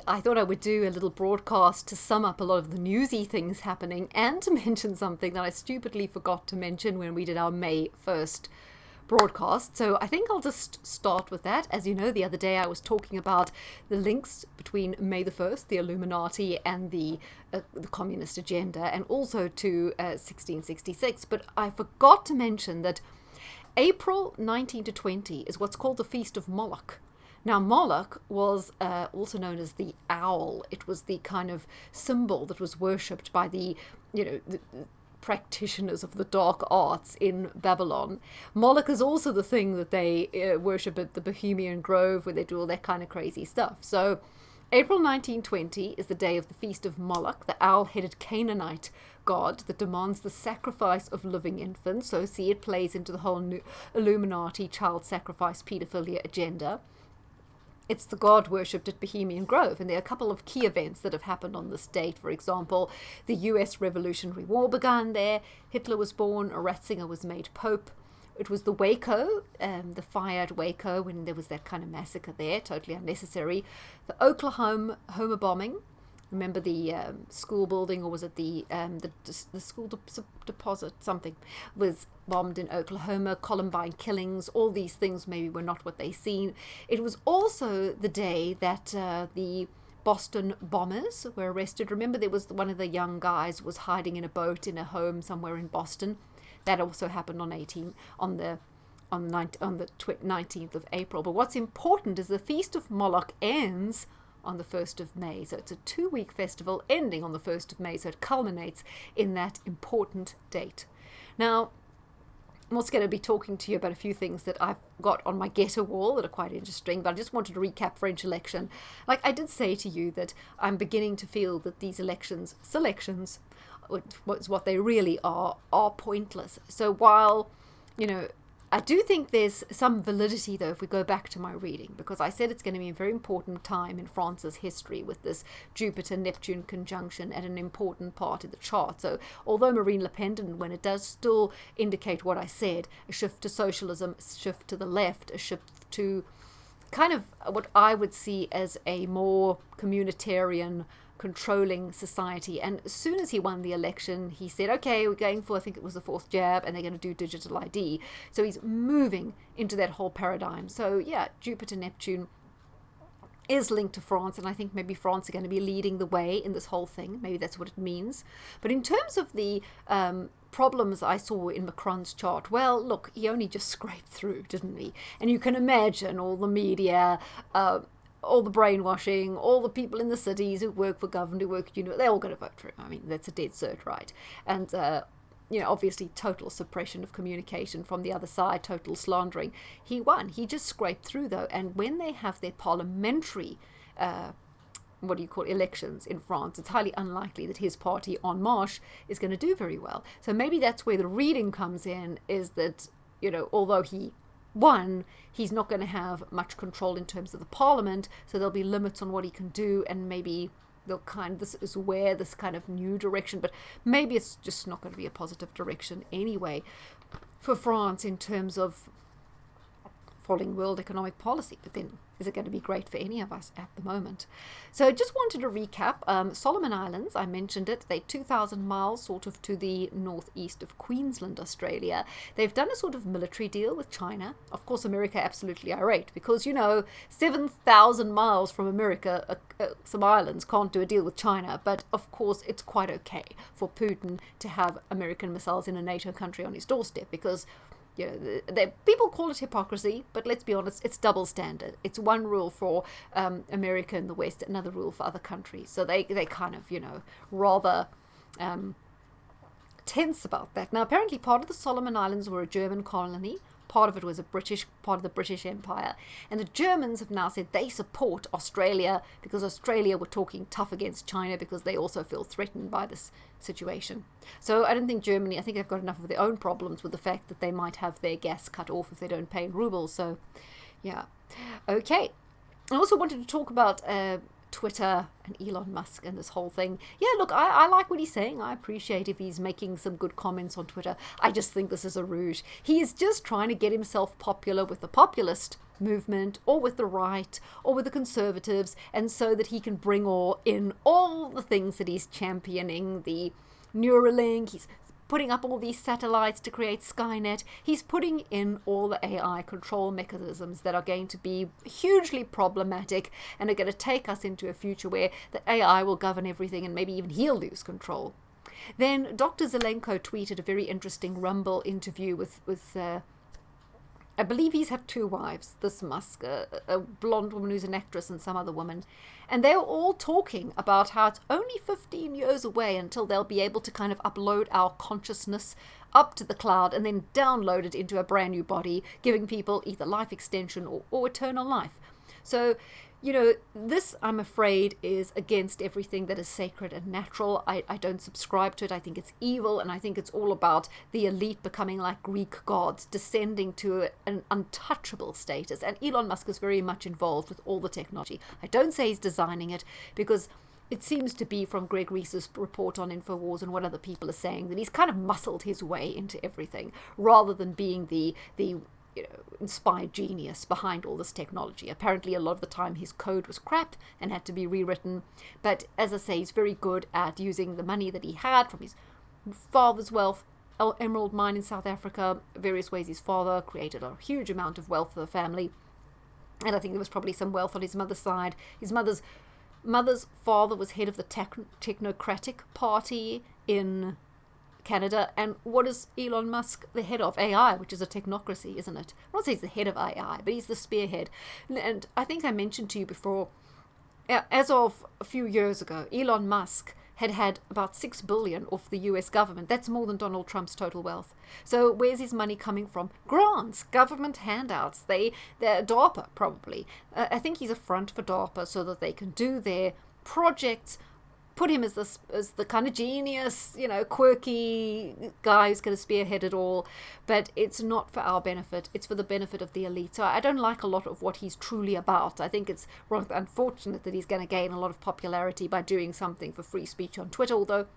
I thought I would do a little broadcast to sum up a lot of the newsy things happening and to mention something that I stupidly forgot to mention when we did our May 1st broadcast. So I think I'll just start with that. As you know, the other day I was talking about the links between May the 1st, the Illuminati, and the communist agenda, and also to 1666. But I forgot to mention that April 19 to 20 is what's called the Feast of Moloch. Now, Moloch was also known as the owl. It was the kind of symbol that was worshipped by the practitioners of the dark arts in Babylon. Moloch is also the thing that they worship at the Bohemian Grove, where they do all that kind of crazy stuff. So April 1920 is the day of the Feast of Moloch, the owl-headed Canaanite god that demands the sacrifice of living infants. So see, it plays into the whole Illuminati child sacrifice pedophilia agenda. It's the god worshipped at Bohemian Grove, and there are a couple of key events that have happened on this date. For example, the US Revolutionary War began there, Hitler was born, Ratzinger was made Pope. It was the Waco, the fire at Waco, when there was that kind of massacre there, totally unnecessary. The Oklahoma bombing. Remember the school building, or was it the school deposit, something, was bombed in Oklahoma. Columbine killings, all these things maybe were not what they seemed. It was also the day that the Boston bombers were arrested. Remember, there was one of the young guys was hiding in a boat in a home somewhere in Boston. That also happened on the 19th of April. But what's important is the Feast of Moloch ends on the 1st of May. So it's a 2-week festival ending on the 1st of May. So it culminates in that important date. Now, I'm also going to be talking to you about a few things that I've got on my getter wall that are quite interesting, but I just wanted to recap French election. Like I did say to you that I'm beginning to feel that these selections, what they really are pointless. So while, I do think there's some validity, though, if we go back to my reading, because I said it's going to be a very important time in France's history with this Jupiter-Neptune conjunction at an important part of the chart. So although Marine Le Pen didn't win, it does still indicate what I said, a shift to socialism, a shift to the left, a shift to kind of what I would see as a more communitarian, controlling society. And as soon as he won the election, he said, okay, we're going for, I think it was the 4th jab, and they're going to do digital ID. So he's moving into that whole paradigm. So yeah, Jupiter Neptune is linked to France, and I think maybe France are going to be leading the way in this whole thing. Maybe that's what it means. But in terms of the problems I saw in Macron's chart, well, look, he only just scraped through, didn't he? And you can imagine all the media, all the brainwashing, all the people in the cities who work for government, who work, they're all going to vote for him. I mean, that's a dead cert, right? And, obviously total suppression of communication from the other side, total slandering. He won. He just scraped through, though. And when they have their parliamentary, elections in France, it's highly unlikely that his party, En Marche, is going to do very well. So maybe that's where the reading comes in, is that, although he won, he's not going to have much control in terms of the parliament, so there'll be limits on what he can do, and maybe this is where this kind of new direction, but maybe it's just not going to be a positive direction anyway for France in terms of following world economic policy. But then, is it going to be great for any of us at the moment? So just wanted to recap. Solomon Islands, I mentioned it. They're 2,000 miles sort of to the northeast of Queensland, Australia. They've done a sort of military deal with China. Of course, America absolutely irate, because, 7,000 miles from America, some islands can't do a deal with China. But of course, it's quite okay for Putin to have American missiles in a NATO country on his doorstep, because people call it hypocrisy, but let's be honest, it's double standard. It's one rule for America and the West, another rule for other countries. So they kind of, rather tense about that. Now, apparently part of the Solomon Islands were a German colony. Part of it was part of the British Empire. And the Germans have now said they support Australia, because Australia were talking tough against China, because they also feel threatened by this situation. So I don't think Germany, I think they've got enough of their own problems with the fact that they might have their gas cut off if they don't pay in rubles. So, yeah. Okay. I also wanted to talk about Twitter and Elon Musk and this whole thing. Yeah, look, I like what he's saying. I appreciate if he's making some good comments on Twitter. I just think this is a rouge. He is just trying to get himself popular with the populist movement or with the right or with the conservatives, and so that he can bring in all the things that he's championing, the Neuralink, he's putting up all these satellites to create Skynet. He's putting in all the AI control mechanisms that are going to be hugely problematic and are going to take us into a future where the AI will govern everything and maybe even he'll lose control. Then Dr. Zelenko tweeted a very interesting Rumble interview with I believe he's had 2 wives, this Musk, a blonde woman who's an actress and some other woman. And they're all talking about how it's only 15 years away until they'll be able to kind of upload our consciousness up to the cloud and then download it into a brand new body, giving people either life extension or eternal life. So, this, I'm afraid, is against everything that is sacred and natural. I don't subscribe to it. I think it's evil, and I think it's all about the elite becoming like Greek gods, descending to an untouchable status. And Elon Musk is very much involved with all the technology. I don't say he's designing it, because it seems to be, from Greg Reese's report on InfoWars and what other people are saying, that he's kind of muscled his way into everything, rather than being the inspired genius behind all this technology. Apparently a lot of the time his code was crap and had to be rewritten, but as I say, he's very good at using the money that he had from his father's wealth, emerald mine in South Africa, various ways. His father created a huge amount of wealth for the family, and I think there was probably some wealth on his mother's side. His mother's father was head of the technocratic party in Canada, and what is Elon Musk the head of? AI, which is a technocracy, isn't it? I'm not saying he's the head of AI, but he's the spearhead. And I think I mentioned to you before, as of a few years ago, Elon Musk had about $6 billion off the US government. That's more than Donald Trump's total wealth. So where's his money coming from? Grants, government handouts. They're DARPA, probably. I think he's a front for DARPA so that they can do their projects, put him as the kind of genius, quirky guy who's going to spearhead it all. But it's not for our benefit. It's for the benefit of the elite. So I don't like a lot of what he's truly about. I think it's rather unfortunate that he's going to gain a lot of popularity by doing something for free speech on Twitter, although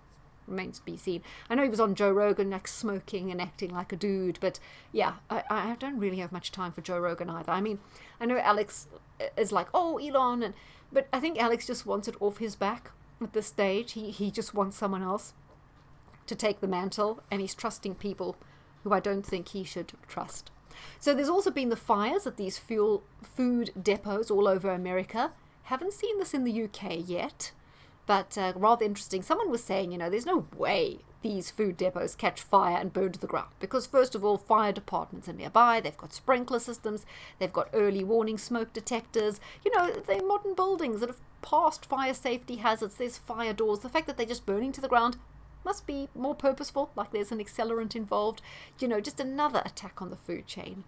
remains to be seen. I know he was on Joe Rogan, like smoking and acting like a dude, but yeah, I don't really have much time for Joe Rogan either. I mean, I know Alex is like, oh, Elon, but I think Alex just wants it off his back. At this stage, he just wants someone else to take the mantle, and he's trusting people who I don't think he should trust. So there's also been the fires at these food depots all over America. Haven't seen this in the UK yet, but rather interesting. Someone was saying, there's no way these food depots catch fire and burn to the ground, because first of all, fire departments are nearby. They've got sprinkler systems. They've got early warning smoke detectors. They're modern buildings that have past fire safety hazards. There's fire doors. The fact that they're just burning to the ground must be more purposeful, like there's an accelerant involved. Just another attack on the food chain.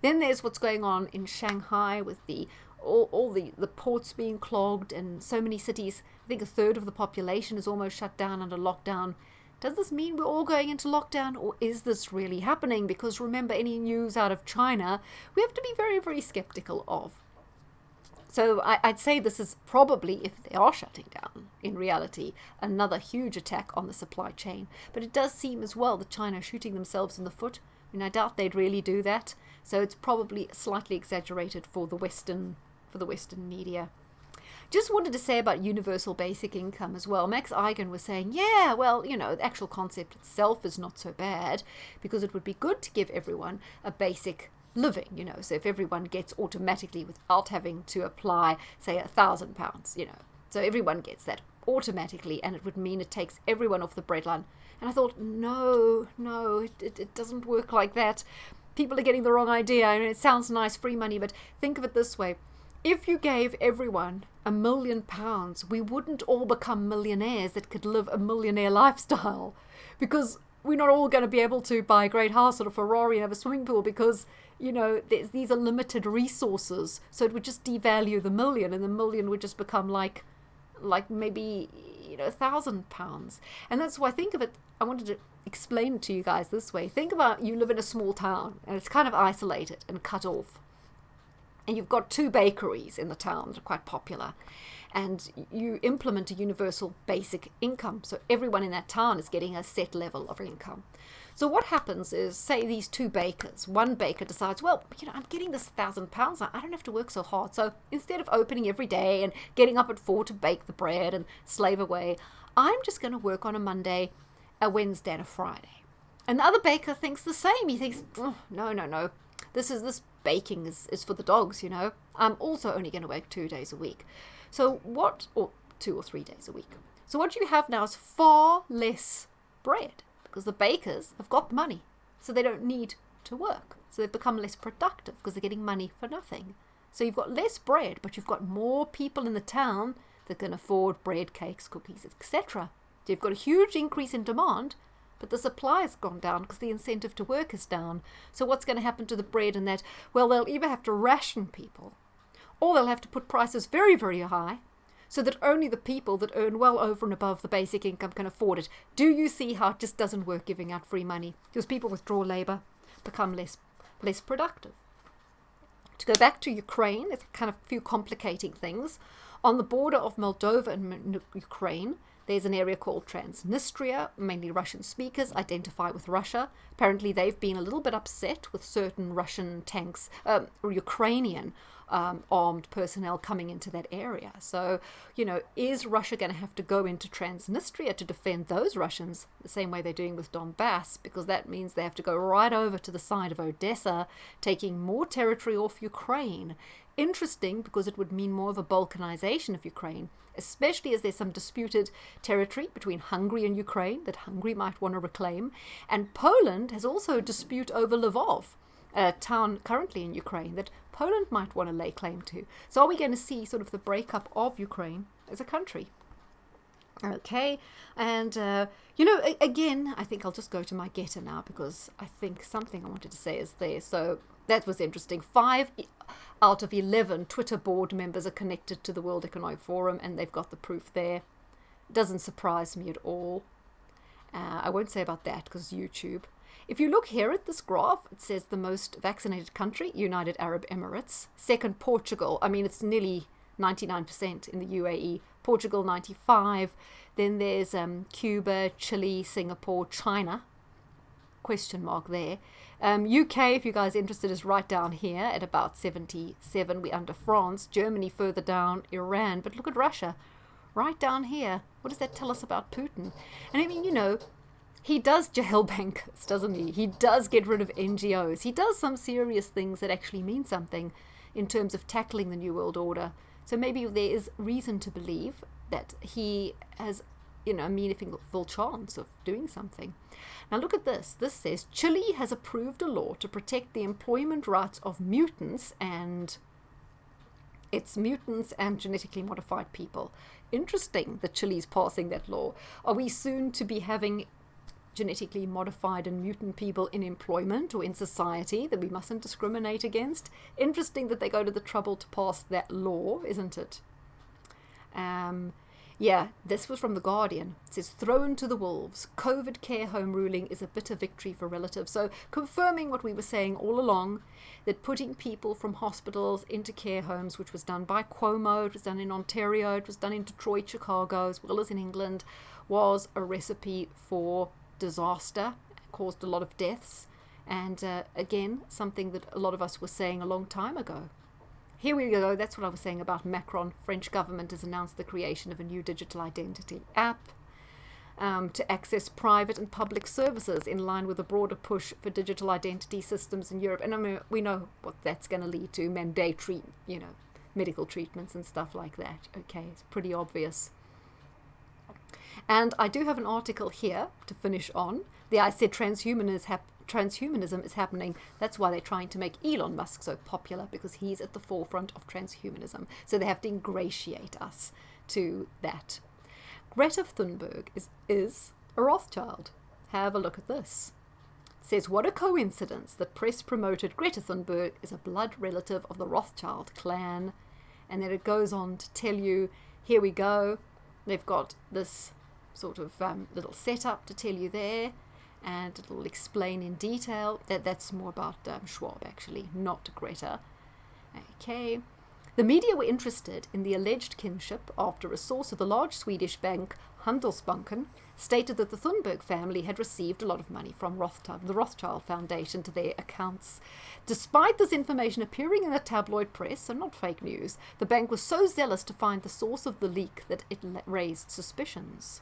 Then there's what's going on in Shanghai with all the ports being clogged, and so many cities. I think a third of the population is almost shut down under lockdown. Does this mean we're all going into lockdown, or is this really happening? Because remember, any news out of China, we have to be very, very skeptical of. So I'd say this is probably, if they are shutting down, in reality, another huge attack on the supply chain. But it does seem as well that China is shooting themselves in the foot. I doubt they'd really do that. So it's probably slightly exaggerated for the Western media. Just wanted to say about universal basic income as well. Max Eigen was saying, yeah, well, the actual concept itself is not so bad, because it would be good to give everyone a basic living, so if everyone gets automatically, without having to apply, say, £1,000, so everyone gets that automatically, and it would mean it takes everyone off the breadline. And I thought, no, it doesn't work like that. People are getting the wrong idea. It sounds nice, free money, but think of it this way. If you gave everyone £1 million, we wouldn't all become millionaires that could live a millionaire lifestyle, because we're not all going to be able to buy a great house or a Ferrari and have a swimming pool, because, these are limited resources. So it would just devalue the million, and the million would just become like maybe, £1,000. And that's why I think of it. I wanted to explain it to you guys this way. Think about, you live in a small town and it's kind of isolated and cut off. And you've got 2 bakeries in the town that are quite popular. and you implement a universal basic income. So everyone in that town is getting a set level of income. So what happens is, say these two bakers, one baker decides, well, I'm getting this £1,000, I don't have to work so hard. So instead of opening every day and getting up at 4 to bake the bread and slave away, I'm just going to work on a Monday, a Wednesday and a Friday. And the other baker thinks the same. He thinks, oh, no. This baking is for the dogs, I'm also only going to work 2 days a week. Or 2 or 3 days a week. So what you have now is far less bread, because the bakers have got money, so they don't need to work. So they've become less productive because they're getting money for nothing. So you've got less bread, but you've got more people in the town that can afford bread, cakes, cookies, etc. So you've got a huge increase in demand, but the supply has gone down because the incentive to work is down. So what's going to happen to the bread and that? Well, they'll either have to ration people, or they'll have to put prices very, very high, so that only the people that earn well over and above the basic income can afford it. Do you see how it just doesn't work giving out free money? Because people withdraw labour, become less productive. To go back to Ukraine, it's kind of a few complicating things. On the border of Moldova and Ukraine, there's an area called Transnistria. Mainly Russian speakers identify with Russia. Apparently they've been a little bit upset with certain Russian tanks, or Ukrainian armed personnel coming into that area. So, is Russia going to have to go into Transnistria to defend those Russians the same way they're doing with Donbass? Because that means they have to go right over to the side of Odessa, taking more territory off Ukraine. Interesting, because it would mean more of a balkanization of Ukraine, especially as there's some disputed territory between Hungary and Ukraine that Hungary might want to reclaim. And Poland has also a dispute over Lvov, a town currently in Ukraine that Poland might want to lay claim to. So are we going to see sort of the breakup of Ukraine as a country? Okay, and again, I think I'll just go to my getter now, because I think something I wanted to say is there. So that was interesting. 5 out of 11 Twitter board members are connected to the World Economic Forum, and they've got the proof there. Doesn't surprise me at all. I won't say about that because YouTube. If you look here at this graph, it says the most vaccinated country, United Arab Emirates. Second, Portugal. I mean, it's nearly 99% in the UAE. Portugal, 95. Then there's Cuba, Chile, Singapore, China. Question mark there. UK, if you guys are interested, is right down here at about 77. We're under France. Germany further down. Iran. But look at Russia. Right down here. What does that tell us about Putin? And I mean, he does jail bankers, doesn't he? He does get rid of NGOs. He does some serious things that actually mean something in terms of tackling the New World Order. So maybe there is reason to believe that he has, a meaningful chance of doing something. Now look at this. This says Chile has approved a law to protect the employment rights of mutants and genetically modified people. Interesting that Chile's passing that law. Are we soon to be having genetically modified and mutant people in employment or in society that we mustn't discriminate against? Interesting that they go to the trouble to pass that law, isn't it? This was from The Guardian. It says, thrown to the wolves. COVID care home ruling is a bitter victory for relatives. So confirming what we were saying all along, that putting people from hospitals into care homes, which was done by Cuomo, it was done in Ontario, it was done in Detroit, Chicago, as well as in England, was a recipe for disaster, caused a lot of deaths, and again, something that a lot of us were saying a long time ago. Here we go. That's what I was saying about Macron. French government has announced the creation of a new digital identity app to access private and public services in line with a broader push for digital identity systems in Europe. And I mean, we know what that's going to lead to, mandatory, medical treatments and stuff like that. Okay, it's pretty obvious. And I do have an article here to finish on. I said transhumanism is happening. That's why they're trying to make Elon Musk so popular, because he's at the forefront of transhumanism. So they have to ingratiate us to that. Greta Thunberg is a Rothschild. Have a look at this. It says, what a coincidence that press promoted Greta Thunberg is a blood relative of the Rothschild clan. And then it goes on to tell you, here we go. They've got this sort of little setup to tell you there, and it will explain in detail. That's more about Schwab, actually, not Greta. Okay. The media were interested in the alleged kinship after a source of the large Swedish bank Handelsbanken stated that the Thunberg family had received a lot of money from the Rothschild Foundation to their accounts. Despite this information appearing in the tabloid press, so not fake news, the bank was so zealous to find the source of the leak that it raised suspicions.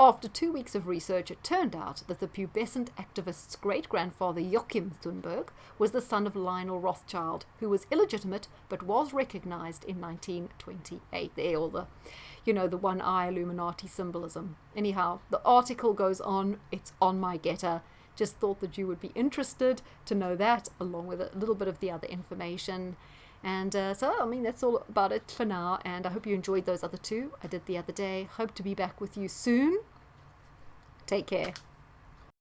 After 2 weeks of research, it turned out that the pubescent activist's great-grandfather Joachim Thunberg was the son of Lionel Rothschild, who was illegitimate but was recognized in 1928. There, all the, the one-eye Illuminati symbolism. Anyhow, the article goes on. It's on my Getter. Just thought that you would be interested to know that, along with a little bit of the other information. And so, that's all about it for now. And I hope you enjoyed those other two I did the other day. Hope to be back with you soon. Take care.